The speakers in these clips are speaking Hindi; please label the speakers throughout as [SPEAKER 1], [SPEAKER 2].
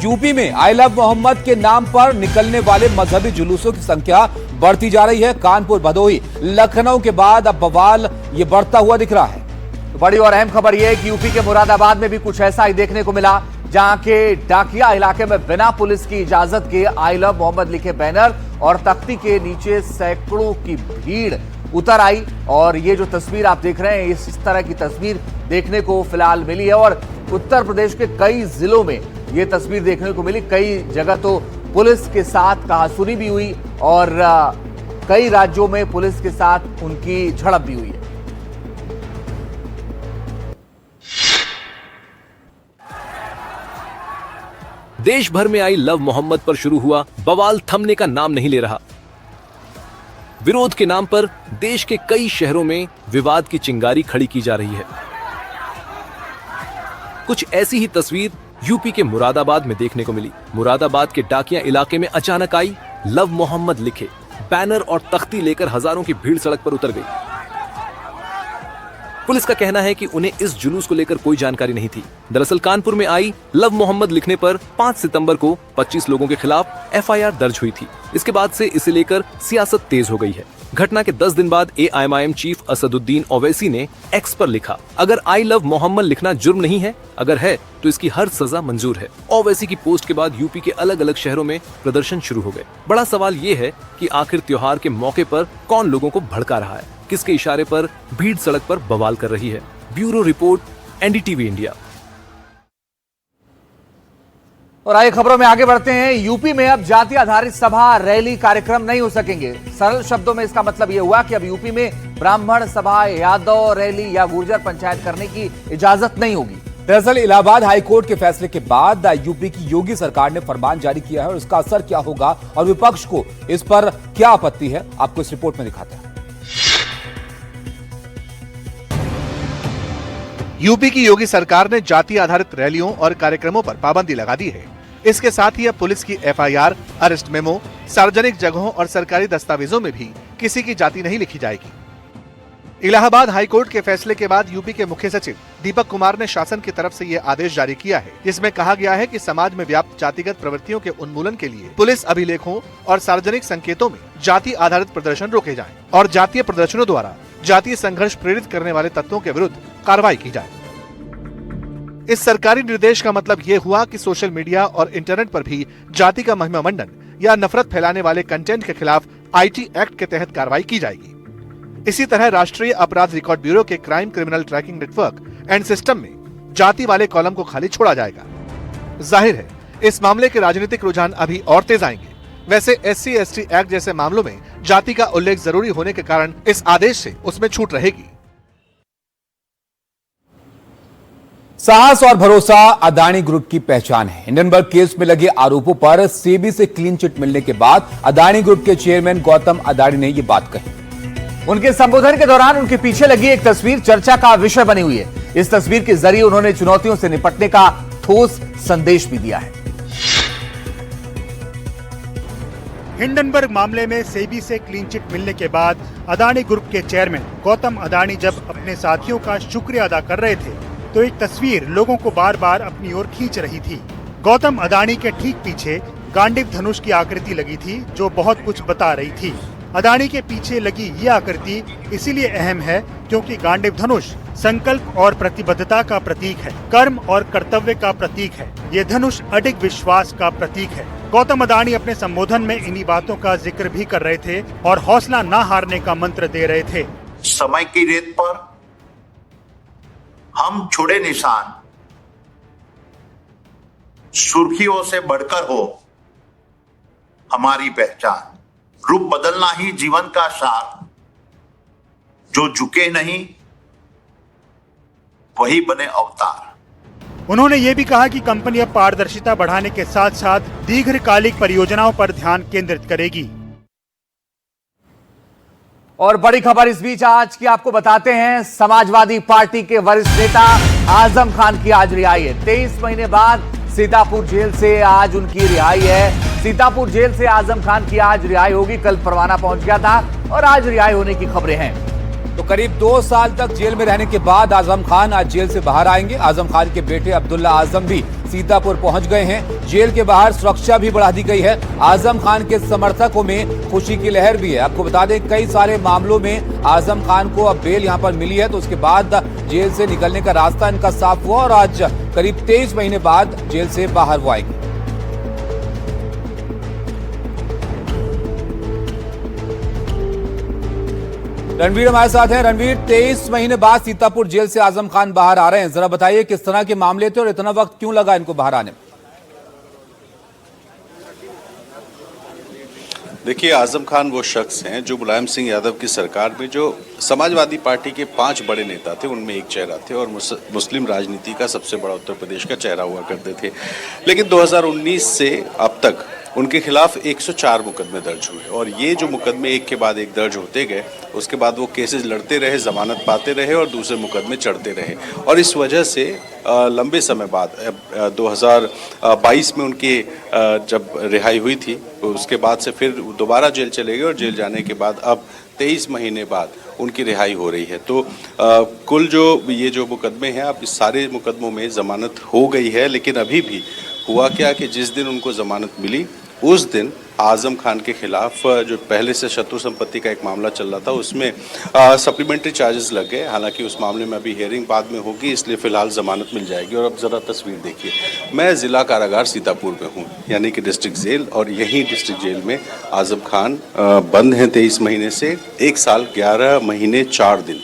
[SPEAKER 1] यूपी में आई लव मोहम्मद के नाम पर निकलने वाले मजहबी जुलूसों की संख्या बढ़ती जा रही है। कानपुर, भदोही, लखनऊ के बाद अब बवाल ये बढ़ता हुआ दिख रहा है।
[SPEAKER 2] बड़ी और अहम खबर यह है कि यूपी के मुरादाबाद में भी कुछ ऐसा ही देखने को मिला, जहां के डाकिया इलाके में बिना पुलिस की इजाजत के आई लव मोहम्मद लिखे बैनर और तख्ती के नीचे सैकड़ों की भीड़ उतर आई। और ये जो तस्वीर आप देख रहे हैं, इस तरह की तस्वीर देखने को फिलहाल मिली है और उत्तर प्रदेश के कई जिलों में ये तस्वीर देखने को मिली। कई जगह तो पुलिस के साथ कहासुनी भी हुई और कई राज्यों में पुलिस के साथ उनकी झड़प भी हुई है।
[SPEAKER 3] देश भर में आई लव मोहम्मद पर शुरू हुआ बवाल थमने का नाम नहीं ले रहा। विरोध के नाम पर देश के कई शहरों में विवाद की चिंगारी खड़ी की जा रही है। कुछ ऐसी ही तस्वीर यूपी के मुरादाबाद में देखने को मिली। मुरादाबाद के डाकिया इलाके में अचानक आई लव मोहम्मद लिखे बैनर और तख्ती लेकर हजारों की भीड़ सड़क पर उतर गई। पुलिस का कहना है कि उन्हें इस जुलूस को लेकर कोई जानकारी नहीं थी। दरअसल कानपुर में आई लव मोहम्मद लिखने पर 5 सितंबर को 25 लोगों के खिलाफ एफआईआर दर्ज हुई थी। इसके बाद से इसे लेकर सियासत तेज हो गई है। घटना के 10 दिन बाद एआईएमआईएम चीफ असदुद्दीन ओवैसी ने एक्स पर लिखा, अगर आई लव मोहम्मद लिखना जुर्म नहीं है, अगर है तो इसकी हर सजा मंजूर है। ओवैसी की पोस्ट के बाद यूपी के अलग अलग शहरों में प्रदर्शन शुरू हो गए। बड़ा सवाल ये है कि आखिर त्योहार के मौके पर कौन लोगों को भड़का रहा है, किसके इशारे पर भीड़ सड़क पर बवाल कर रही है। Bureau report, NDTV India.
[SPEAKER 2] और आइए खबरों में आगे बढ़ते हैं। यूपी में अब जाति आधारित सभा, रैली, कार्यक्रम नहीं हो सकेंगे। सरल शब्दों में इसका मतलब यह हुआ कि अब यूपी में ब्राह्मण सभा, यादव रैली या गुर्जर पंचायत करने की इजाजत नहीं होगी।
[SPEAKER 1] दरअसल इलाहाबाद हाईकोर्ट के फैसले के बाद यूपी की योगी सरकार ने फरमान जारी किया है और इसका असर क्या होगा और विपक्ष को इस पर क्या आपत्ति है, आपको इस रिपोर्ट में दिखाते हैं।
[SPEAKER 4] यूपी की योगी सरकार ने जाति आधारित रैलियों और कार्यक्रमों पर पाबंदी लगा दी है। इसके साथ ही अब पुलिस की एफआईआर, अरेस्ट मेमो, सार्वजनिक जगहों और सरकारी दस्तावेजों में भी किसी की जाति नहीं लिखी जाएगी। इलाहाबाद हाईकोर्ट के फैसले के बाद यूपी के मुख्य सचिव दीपक कुमार ने शासन की तरफ से ये आदेश जारी किया है, जिसमें कहा गया है कि समाज में व्याप्त जातिगत प्रवृत्तियों के उन्मूलन के लिए पुलिस अभिलेखों और सार्वजनिक संकेतों में जाति आधारित प्रदर्शन रोके जाएं और जातीय प्रदर्शनों द्वारा जातीय संघर्ष प्रेरित करने वाले तत्वों के विरुद्ध कार्रवाई की जाए। इस सरकारी निर्देश का मतलब ये हुआ कि सोशल मीडिया और इंटरनेट पर भी जाति का महिमा मंडन या नफरत फैलाने वाले कंटेंट के खिलाफ आईटी एक्ट के तहत कार्रवाई की जाएगी। इसी तरह राष्ट्रीय अपराध रिकॉर्ड ब्यूरो के crime criminal tracking network and system में जाति वाले कॉलम को खाली छोड़ा जाएगा। जाहिर है इस मामले के राजनीतिक रुझान अभी और तेज आएंगे। वैसे SC/ST एक्ट जैसे मामलों में जाति का उल्लेख जरूरी होने के कारण इस आदेश से उसमें छूट रहेगी।
[SPEAKER 1] साहस और भरोसा अदानी ग्रुप की पहचान है। हिंडनबर्ग केस में लगे आरोपों पर सेबी से क्लीन चिट मिलने के बाद अदानी ग्रुप के चेयरमैन गौतम अदानी ने यह बात कही।
[SPEAKER 2] उनके संबोधन के दौरान उनके पीछे लगी एक तस्वीर चर्चा का विषय बनी हुई है। इस तस्वीर के जरिए उन्होंने चुनौतियों से निपटने का ठोस संदेश भी दिया है।
[SPEAKER 5] हिंडनबर्ग मामले में सेबी से क्लीन चिट मिलने के बाद अदानी ग्रुप के चेयरमैन गौतम अदानी जब अपने साथियों का शुक्रिया अदा कर रहे थे, तो एक तस्वीर लोगों को बार बार अपनी ओर खींच रही थी। गौतम अदानी के ठीक पीछे गांडीव धनुष की आकृति लगी थी, जो बहुत कुछ बता रही थी। अदानी के पीछे लगी ये आकृति इसीलिए अहम है क्योंकि गांडीव धनुष संकल्प और प्रतिबद्धता का प्रतीक है, कर्म और कर्तव्य का प्रतीक है। ये धनुष अडिग विश्वास का प्रतीक है। गौतम अदानी अपने संबोधन में इन्हीं बातों का जिक्र भी कर रहे थे और हौसला न हारने का मंत्र दे रहे थे।
[SPEAKER 6] समय की रेत पर हम छुड़े निशान, सुर्खियों से बढ़कर हो हमारी पहचान। रूप बदलना ही जीवन का सार, जो झुके नहीं वही बने अवतार।
[SPEAKER 5] उन्होंने ये भी कहा कि कंपनी अब पारदर्शिता बढ़ाने के साथ साथ दीर्घकालिक परियोजनाओं पर ध्यान केंद्रित करेगी।
[SPEAKER 2] और बड़ी खबर इस बीच आज की आपको बताते हैं। समाजवादी पार्टी के वरिष्ठ नेता आजम खान की आज रिहाई है। 23 महीने बाद सीतापुर जेल से आज उनकी रिहाई है। सीतापुर जेल से आजम खान की आज रिहाई होगी। कल परवाना पहुंच गया था और आज रिहाई होने की खबरें हैं।
[SPEAKER 1] तो करीब 2 साल तक जेल में रहने के बाद आजम खान आज जेल से बाहर आएंगे। आजम खान के बेटे अब्दुल्ला आजम भी सीतापुर पहुंच गए हैं। जेल के बाहर सुरक्षा भी बढ़ा दी गई है। आजम खान के समर्थकों में खुशी की लहर भी है। आपको बता दें, कई सारे मामलों में आजम खान को अब बेल यहां पर मिली है, तो उसके बाद जेल से निकलने का रास्ता इनका साफ हुआ और आज करीब 23 महीने बाद जेल से बाहर वो आएगी। रणवीर हमारे साथ हैं। रणवीर, 23 महीने बाद सीतापुर जेल से आजम खान बाहर आ रहे हैं, जरा बताइए किस तरह के मामले थे और इतना वक्त क्यों लगा इनको बाहर आने में?
[SPEAKER 7] देखिए, आजम खान वो शख्स हैं जो मुलायम सिंह यादव की सरकार में जो समाजवादी पार्टी के 5 बड़े नेता थे उनमें एक चेहरा थे और मुस्लिम राजनीति का सबसे बड़ा उत्तर प्रदेश का चेहरा हुआ करते थे। लेकिन 2019 से अब तक उनके खिलाफ 104 मुकदमे दर्ज हुए और ये जो मुकदमे एक के बाद एक दर्ज होते गए, उसके बाद वो केसेस लड़ते रहे, जमानत पाते रहे और दूसरे मुकदमे चढ़ते रहे और इस वजह से लंबे समय बाद 2022 में उनकी जब रिहाई हुई थी उसके बाद से फिर दोबारा जेल चले गए और जेल जाने के बाद अब 23 महीने बाद उनकी रिहाई हो रही है। तो कुल जो ये जो मुकदमे हैं, अब इस सारे मुकदमों में जमानत हो गई है। लेकिन अभी भी हुआ क्या कि जिस दिन उनको जमानत मिली उस दिन आजम खान के खिलाफ जो पहले से शत्रु संपत्ति का एक मामला चल रहा था उसमें सप्लीमेंट्री चार्जेस लग गए। हालांकि उस मामले में अभी हियरिंग बाद में होगी, इसलिए फिलहाल जमानत मिल जाएगी। और अब ज़रा तस्वीर देखिए, मैं ज़िला कारागार सीतापुर में हूँ, यानी कि डिस्ट्रिक्ट जेल, और यहीं डिस्ट्रिक्ट जेल में आजम खान बंद हैं 23 महीने से। 1 साल 11 महीने 4 दिन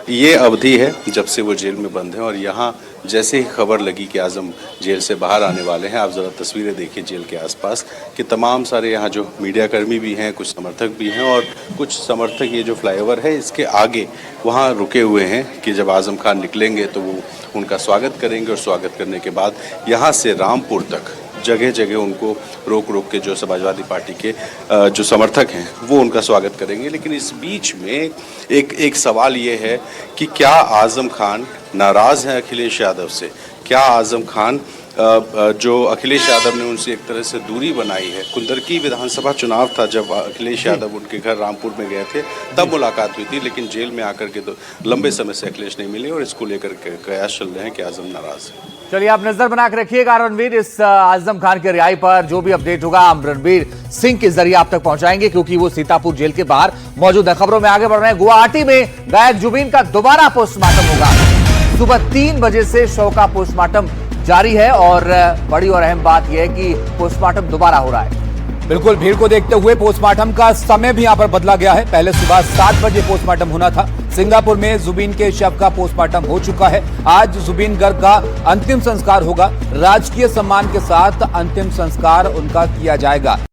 [SPEAKER 7] ये अवधि है जब से वो जेल में बंद हैं। और यहाँ जैसे ही खबर लगी कि आजम जेल से बाहर आने वाले हैं, आप ज़रा तस्वीरें देखिए जेल के आसपास कि तमाम सारे यहाँ जो मीडिया कर्मी भी हैं, कुछ समर्थक भी हैं और कुछ समर्थक ये जो फ्लाईओवर है इसके आगे वहाँ रुके हुए हैं कि जब आजम खान निकलेंगे तो वो उनका स्वागत करेंगे और स्वागत करने के बाद यहाँ से रामपुर तक जगह जगह उनको रोक रोक के जो समाजवादी पार्टी के जो समर्थक हैं वो उनका स्वागत करेंगे। लेकिन इस बीच में एक सवाल ये है कि क्या आजम खान नाराज़ हैं अखिलेश यादव से? क्या आजम खान जो अखिलेश यादव ने उनसे एक तरह से दूरी बनाई है? कुंदरकी विधानसभा चुनाव था जब अखिलेश यादव उनके घर रामपुर में गए थे, तब मुलाकात हुई थी। लेकिन जेल में आकर के तो लंबे समय से अखिलेश नहीं मिले और इसको लेकर के कयास चल रहे हैं कि आजम नाराज है।
[SPEAKER 2] चलिए, आप नजर बना के रखिएगा रणवीर, इस आजम खान के रिहाई पर जो भी अपडेट होगा हम रणवीर सिंह के जरिए आप तक पहुंचाएंगे, क्योंकि वो सीतापुर जेल के बाहर मौजूद है। खबरों में आगे बढ़ रहे हैं। गुवाहाटी में गायक जुबीन का दोबारा पोस्टमार्टम होगा। सुबह 3 बजे से शव का पोस्टमार्टम जारी है और बड़ी और अहम बात यह है कि पोस्टमार्टम दोबारा हो रहा है।
[SPEAKER 1] बिल्कुल, भीड़ को देखते हुए पोस्टमार्टम का समय भी यहां पर बदला गया है। पहले सुबह 7 बजे पोस्टमार्टम होना था। सिंगापुर में जुबीन के शव का पोस्टमार्टम हो चुका है। आज जुबीन गर्ग का अंतिम संस्कार होगा। राजकीय सम्मान के साथ अंतिम संस्कार उनका किया जाएगा।